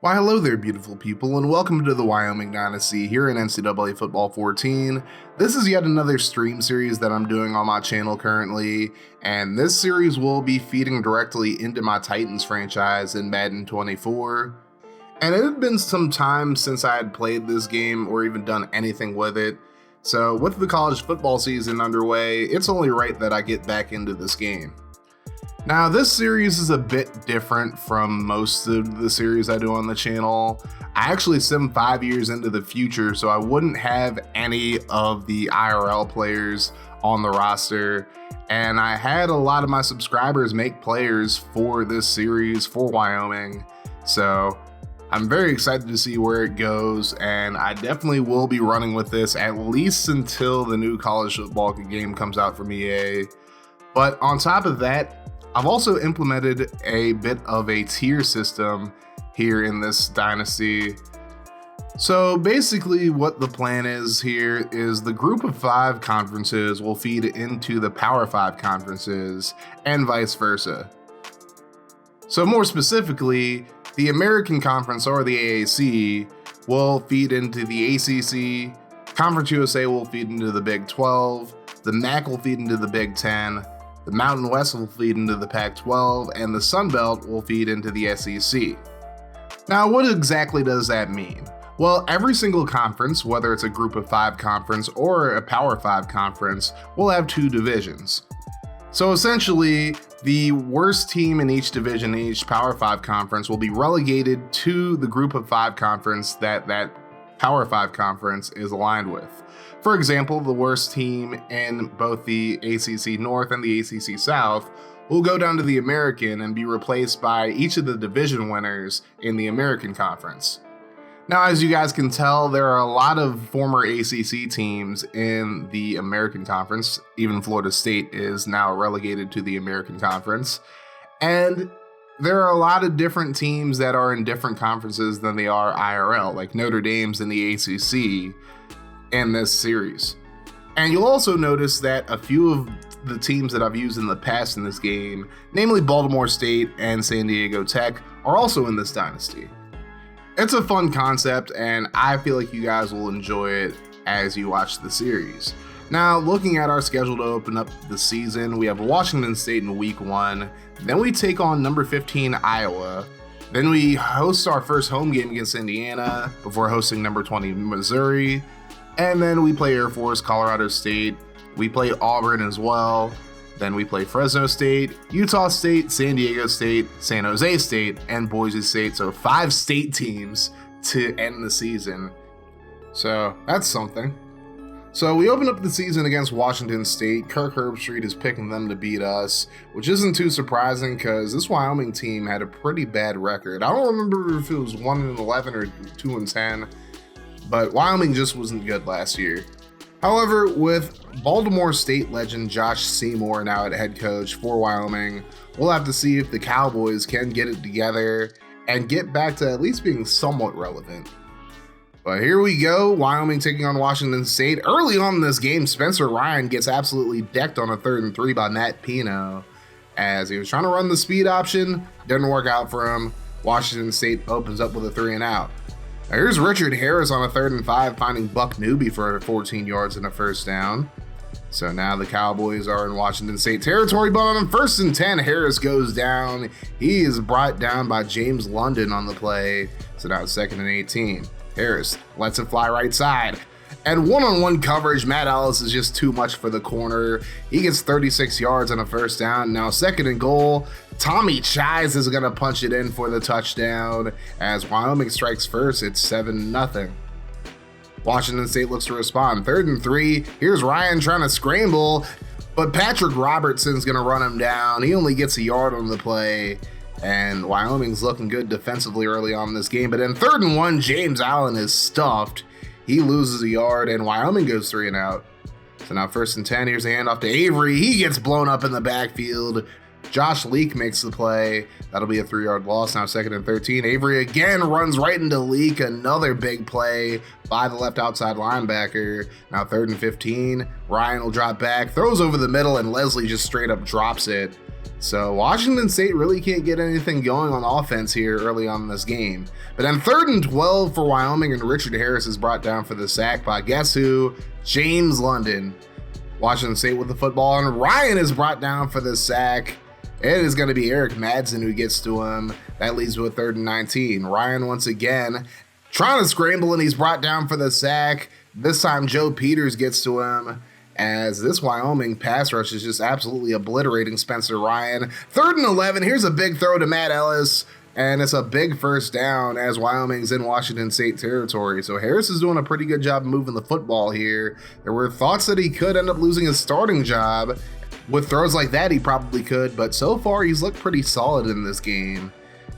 Why hello there beautiful people, and welcome to the Wyoming Dynasty here in NCAA Football 14. This is yet another stream series that I'm doing on my channel currently, and this series will be feeding directly into my Titans franchise in Madden 24. And it had been some time since I had played this game or even done anything with it, so with the college football season underway, it's only right that I get back into this game. Now, this series is a bit different from most of the series I do on the channel. I actually sim 5 years into the future, so I wouldn't have any of the IRL players on the roster, and I had a lot of my subscribers make players for this series for Wyoming, so I'm very excited to see where it goes, and I definitely will be running with this at least until the new college football game comes out from EA. But on top of that, I've also implemented a bit of a tier system here in this dynasty. So basically what the plan is here is the group of 5 conferences will feed into the Power 5 conferences and vice versa. So more specifically, the American Conference or the AAC will feed into the ACC, Conference USA will feed into the Big 12, the MAC will feed into the Big 10, the Mountain West will feed into the Pac-12, and the Sun Belt will feed into the SEC. Now, what exactly does that mean? Well, every single conference, whether it's a group of 5 conference or a Power 5 conference, will have 2 divisions. So essentially, the worst team in each division in each Power 5 conference will be relegated to the group of 5 conference that Power 5 conference is aligned with. For example, the worst team in both the ACC North and the ACC South will go down to the American and be replaced by each of the division winners in the American Conference. Now, as you guys can tell, there are a lot of former ACC teams in the American Conference. Even Florida State is now relegated to the American Conference. And there are a lot of different teams that are in different conferences than they are IRL, like Notre Dame's in the ACC in this series. And you'll also notice that a few of the teams that I've used in the past in this game, namely Baltimore State and San Diego Tech, are also in this dynasty. It's a fun concept, and I feel like you guys will enjoy it as you watch the series. Now, looking at our schedule to open up the season, we have Washington State in week 1, then we take on number 15 Iowa, then we host our first home game against Indiana before hosting number 20 Missouri, and then we play Air Force, Colorado State, we play Auburn as well, then we play Fresno State, Utah State, San Diego State, San Jose State, and Boise State. So 5 state teams to end the season. So that's something. So we open up the season against Washington State. Kirk Herbstreit is picking them to beat us, which isn't too surprising because this Wyoming team had a pretty bad record. I don't remember if it was 1-11 or 2-10. But Wyoming just wasn't good last year. However, with Baltimore State legend Josh Seymour now at head coach for Wyoming, we'll have to see if the Cowboys can get it together and get back to at least being somewhat relevant. But here we go, Wyoming taking on Washington State. Early on in this game, Spencer Ryan gets absolutely decked on a 3rd and 3 by Matt Pino. As he was trying to run the speed option, didn't work out for him. Washington State opens up with a 3 and out. Now here's Richard Harris on a 3rd and 5, finding Buck Newby for 14 yards and a first down. So now the Cowboys are in Washington State territory, but on 1st and 10, Harris goes down. He is brought down by James London on the play. So now it's 2nd and 18. Harris lets it fly right side. And one-on-one coverage, Matt Ellis is just too much for the corner. He gets 36 yards on a first down. Now 2nd and goal. Tommy Chies is going to punch it in for the touchdown. As Wyoming strikes first, it's 7-0. Washington State looks to respond. 3rd and 3. Here's Ryan trying to scramble, but Patrick Robertson's going to run him down. He only gets a yard on the play. And Wyoming's looking good defensively early on in this game. But in 3rd and 1, James Allen is stuffed. He loses a yard, and Wyoming goes 3 and out. So now 1st and 10, here's a handoff to Avery. He gets blown up in the backfield. Josh Leak makes the play. That'll be a 3-yard loss. Now 2nd and 13. Avery again runs right into Leak. Another big play by the left outside linebacker. Now 3rd and 15. Ryan will drop back, throws over the middle, and Leslie just straight up drops it. So Washington State really can't get anything going on offense here early on in this game. But then 3rd and 12 for Wyoming, and Richard Harris is brought down for the sack by guess who? James London. Washington State with the football, and Ryan is brought down for the sack. It is going to be Eric Madsen who gets to him. That leads to a 3rd and 19. Ryan once again trying to scramble, and he's brought down for the sack. This time Joe Peters gets to him, as this Wyoming pass rush is just absolutely obliterating Spencer Ryan. 3rd and 11. Here's a big throw to Matt Ellis, and it's a big first down as Wyoming's in Washington State territory. So Harris is doing a pretty good job moving the football here. There were thoughts that he could end up losing his starting job. With throws like that, he probably could, but so far he's looked pretty solid in this game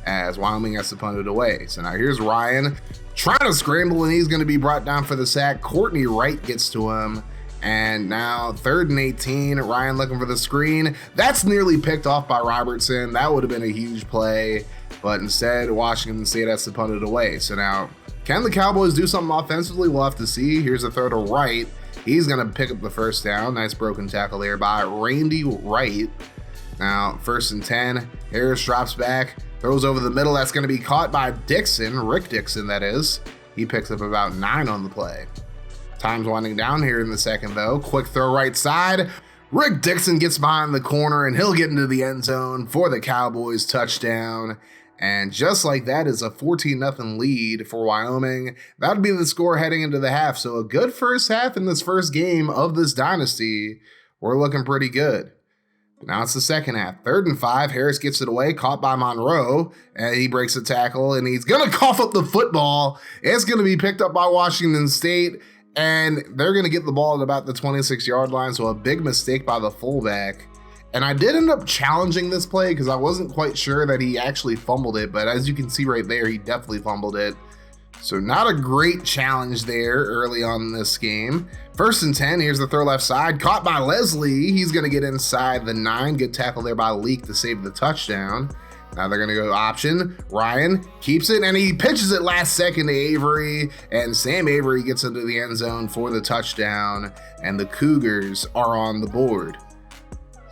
as Wyoming has to punt it away. So now here's Ryan trying to scramble, and he's going to be brought down for the sack. Courtney Wright gets to him. And now 3rd and 18, Ryan looking for the screen. That's nearly picked off by Robertson. That would have been a huge play, but instead Washington State has to punt it away. So now, can the Cowboys do something offensively? We'll have to see. Here's a throw to Wright. He's going to pick up the first down. Nice broken tackle there by Randy Wright. Now 1st and 10, Harris drops back, throws over the middle. That's going to be caught by Dixon, Rick Dixon that is. He picks up about 9 on the play. Time's winding down here in the second though. Quick throw right side. Rick Dixon gets behind the corner, and he'll get into the end zone for the Cowboys touchdown. And just like that is a 14-0 lead for Wyoming. That would be the score heading into the half. So a good first half in this first game of this dynasty. We're looking pretty good. But now it's the second half. 3rd and 5. Harris gets it away, caught by Monroe, and he breaks a tackle, and he's going to cough up the football. It's going to be picked up by Washington State, and they're going to get the ball at about the 26-yard line. So a big mistake by the fullback. And I did end up challenging this play because I wasn't quite sure that he actually fumbled it, but as you can see right there, he definitely fumbled it. So not a great challenge there early on in this game. 1st and 10, here's the throw left side, caught by Leslie. He's going to get inside the 9. Good tackle there by Leak to save the touchdown. Now they're going to go option. Ryan keeps it, and he pitches it last second to Avery, and Sam Avery gets into the end zone for the touchdown, and the Cougars are on the board.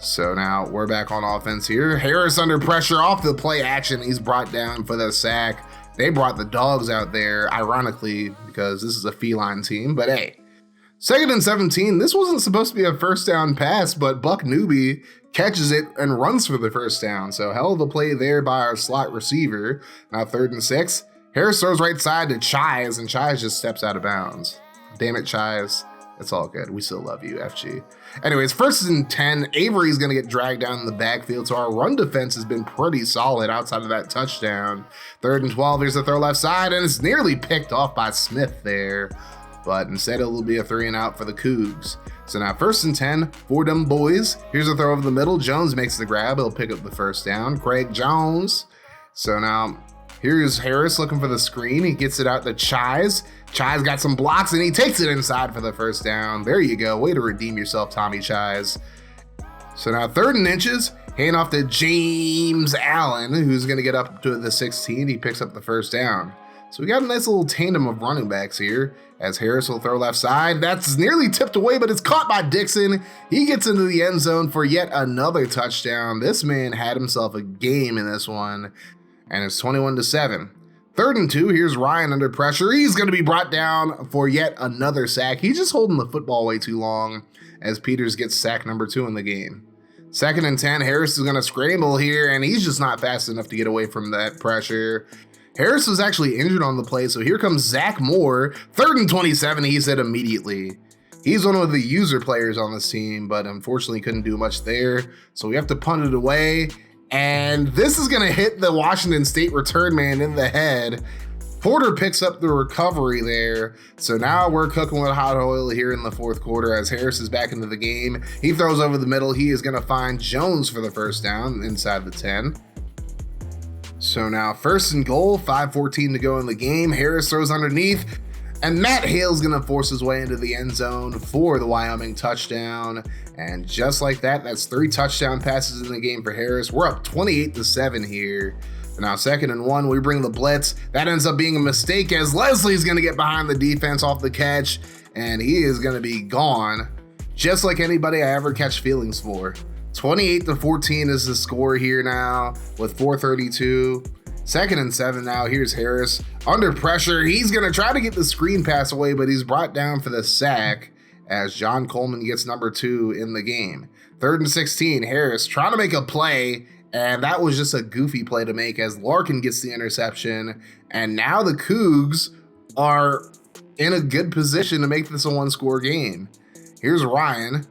So now we're back on offense here. Harris under pressure off the play action. He's brought down for the sack. They brought the dogs out there, ironically, because this is a feline team, but hey. 2nd and 17, this wasn't supposed to be a first down pass, but Buck Newby catches it and runs for the first down. So hell of a play there by our slot receiver. Now 3rd and 6, Harris throws right side to Chise, and Chise just steps out of bounds. Damn it, Chise. It's all good. We still love you, FG. Anyways, 1st and 10, Avery's going to get dragged down in the backfield, so our run defense has been pretty solid outside of that touchdown. 3rd and 12, here's the throw left side, and it's nearly picked off by Smith there, but instead it'll be a 3 and out for the Cougs. So now 1st and 10 for them boys. Here's a throw over the middle. Jones makes the grab. He'll pick up the first down. Craig Jones. So now here's Harris looking for the screen. He gets it out to Chise. Chise got some blocks, and he takes it inside for the first down. There you go. Way to redeem yourself, Tommy Chise. So now 3rd and inches. Hand off to James Allen, who's going to get up to the 16. He picks up the first down. So we got a nice little tandem of running backs here as Harris will throw left side. That's nearly tipped away, but it's caught by Dixon. He gets into the end zone for yet another touchdown. This man had himself a game in this one, and it's 21-7. 3rd and 2, here's Ryan under pressure. He's going to be brought down for yet another sack. He's just holding the football way too long as Peters gets sack number 2 in the game. 2nd and 10, Harris is going to scramble here, and he's just not fast enough to get away from that pressure. Harris was actually injured on the play, so here comes Zach Moore. 3rd and 27, he said immediately. He's one of the user players on this team, but unfortunately couldn't do much there, so we have to punt it away. And this is going to hit the Washington State return man in the head. Porter picks up the recovery there. So now we're cooking with hot oil here in the 4th quarter as Harris is back into the game. He throws over the middle. He is going to find Jones for the first down inside the 10. So now 1st and goal, 5:14 to go in the game. Harris throws underneath, and Matt Hale's going to force his way into the end zone for the Wyoming touchdown. And just like that, that's 3 touchdown passes in the game for Harris. We're up 28-7 here. Now 2nd and 1, we bring the blitz. That ends up being a mistake as Leslie's going to get behind the defense off the catch, and he is going to be gone, just like anybody I ever catch feelings for. 28-14 is the score here now with 4:32. 2nd and 7 now. Here's Harris under pressure. He's going to try to get the screen pass away, but he's brought down for the sack as John Coleman gets number 2 in the game. 3rd and 16. Harris trying to make a play, and that was just a goofy play to make as Larkin gets the interception. And now the Cougs are in a good position to make this a 1-score game. Here's Ryan.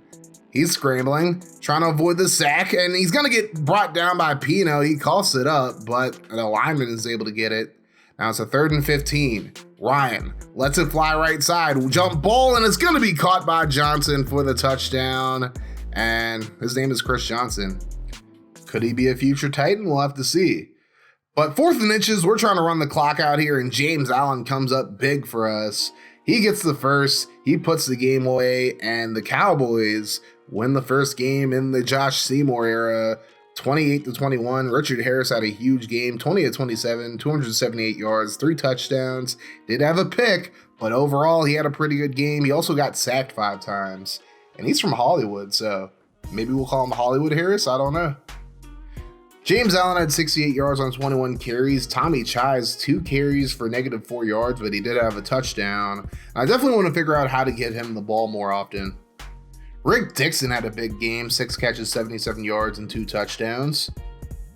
He's scrambling, trying to avoid the sack, and he's going to get brought down by Pino. He coughs it up, but the lineman is able to get it. Now it's a 3rd and 15. Ryan lets it fly right side. Jump ball, and it's going to be caught by Johnson for the touchdown. And his name is Chris Johnson. Could he be a future Titan? We'll have to see. But 4th and inches, we're trying to run the clock out here, and James Allen comes up big for us. He gets the first. He puts the game away, and the Cowboys win the first game in the Josh Seymour era, 28-21. Richard Harris had a huge game, 20-27, 278 yards, 3 touchdowns. Did have a pick, but overall he had a pretty good game. He also got sacked 5 times, and he's from Hollywood, so maybe we'll call him Hollywood Harris. I don't know. James Allen had 68 yards on 21 carries. Tommy Chise, 2 carries for -4 yards, but he did have a touchdown. I definitely want to figure out how to get him the ball more often. Rick Dixon had a big game, 6 catches, 77 yards, and 2 touchdowns.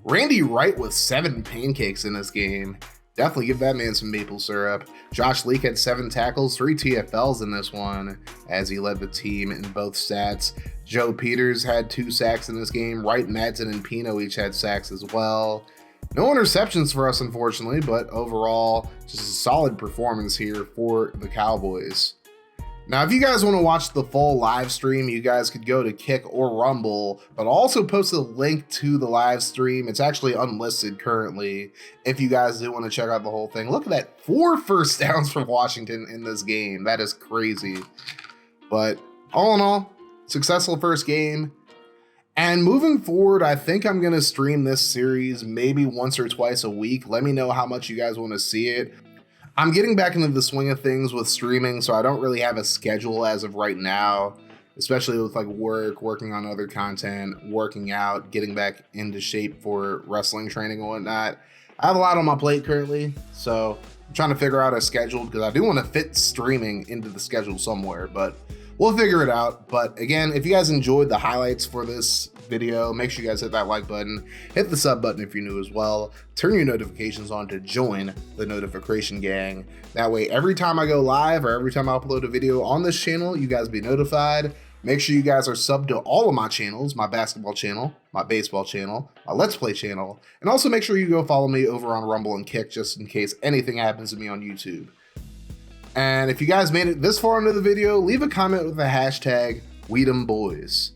Randy Wright with 7 pancakes in this game. Definitely give that man some maple syrup. Josh Leak had 7 tackles, 3 TFLs in this one, as he led the team in both stats. Joe Peters had 2 sacks in this game. Wright, Madsen, and Pino each had sacks as well. No interceptions for us, unfortunately, but overall, just a solid performance here for the Cowboys. Now, if you guys want to watch the full live stream, you guys could go to Kick or Rumble, but I'll also post a link to the live stream. It's actually unlisted currently if you guys do want to check out the whole thing. Look at that, 4 first downs from Washington in this game. That is crazy. But all in all, successful first game. And moving forward, I think I'm going to stream this series maybe once or twice a week. Let me know how much you guys want to see it. I'm getting back into the swing of things with streaming, so I don't really have a schedule as of right now, especially with like work, working on other content, working out, getting back into shape for wrestling training and whatnot. I have a lot on my plate currently, so I'm trying to figure out a schedule because I do want to fit streaming into the schedule somewhere, but we'll figure it out. But again, if you guys enjoyed the highlights for this video, make sure you guys hit that like button, hit the sub button if you're new as well, turn your notifications on to join the notification gang. That way, every time I go live or every time I upload a video on this channel, you guys be notified. Make sure you guys are subbed to all of my channels, my basketball channel, my baseball channel, my Let's Play channel, and also make sure you go follow me over on Rumble and Kick just in case anything happens to me on YouTube. And if you guys made it this far into the video, leave a comment with the hashtag WeedemBoys.